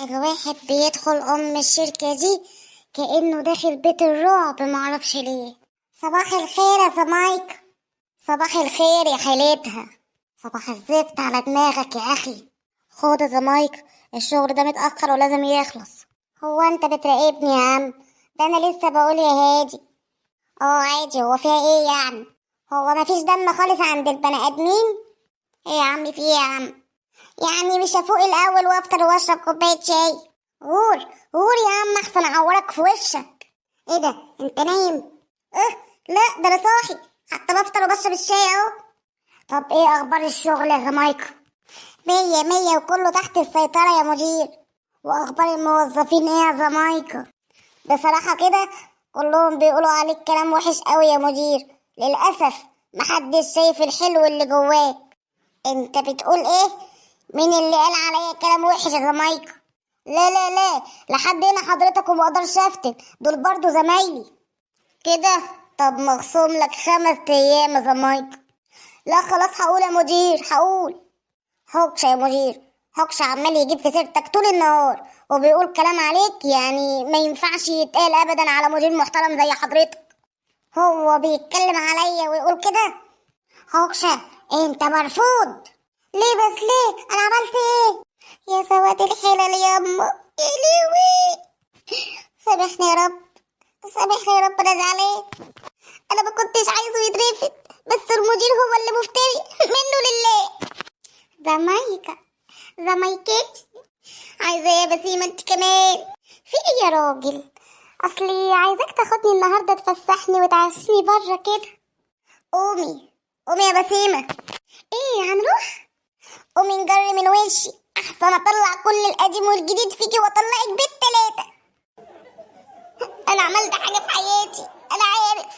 الواحد بيدخل الشركة دي كأنه داخل بيت الرعب، معرفش ليه. صباح الخير يا زمايك. صباح الخير يا خالتها. صباح الزفت على دماغك يا أخي. خد يا زمايك، الشغل ده متأخر ولازم يخلص. هو أنت بتراقبني يا عم؟ ده أنا لسه بقول يا هادي. عادي، هو فيها ايه يعني؟ هو مفيش دم خالص عند البني آدمين؟ ايه يا عم، في ايه يا عم؟ يعني مش هفوق الاول وافطر واشرب كوبايه شاي؟ قول قول يا عم احسن اعورك في وشك. ايه ده، انت نايم؟ ايه؟ لا، ده انا صاحي، حتى بفطر وبشرب الشاي اهو. طب ايه اخبار الشغل يا زمايكا؟ مية مية وكله تحت السيطرة يا مدير. واخبار الموظفين ايه يا زمايكا؟ بصراحة كده كلهم بيقولوا عليك كلام وحش قوي يا مدير. للأسف محدش شايف الحلو اللي جواك. انت بتقول ايه؟ مين اللي قال عليا كلام وحش يا زمايكا؟ لا لا لا، لحد هنا حضرتك وما اقدرش افتن، دول برضو زمايلي. كده؟ طب مخصوم لك 5 ايام يا زمايكا. لا خلاص هقول يا مدير، هقول. هوكش يا مدير، هوكش عمال يجيب في سيرتك طول النهار وبيقول كلام عليك يعني ما ينفعش يتقال ابدا على مدير محترم زي حضرتك. هو بيتكلم عليا ويقول كده؟ هوكشة، انت مرفوض. ليه بس ليه؟ انا عملت ايه؟ يا سواد الحلال ياما، يا لهوي. سامحني يا رب، سامحني يا رب، انا زعلان. انا ما كنتش عايزه يترفد، بس المدير هو اللي مفتري منه لله. زمايكا، زمايكتي، عايزة ايه يا بسيمة انت كمان؟ في ايه يا راجل؟ اصلي عايزاك تاخدني النهارده تفسحني وتعشيني بره كده. قومي قومي يا بسيمة. ايه هنروح؟ قومي نجري من وشي احسن اطلع كل القديم والجديد فيكي واطلعك بالتلاتة. انا عملت حاجة في حياتي، انا عارف.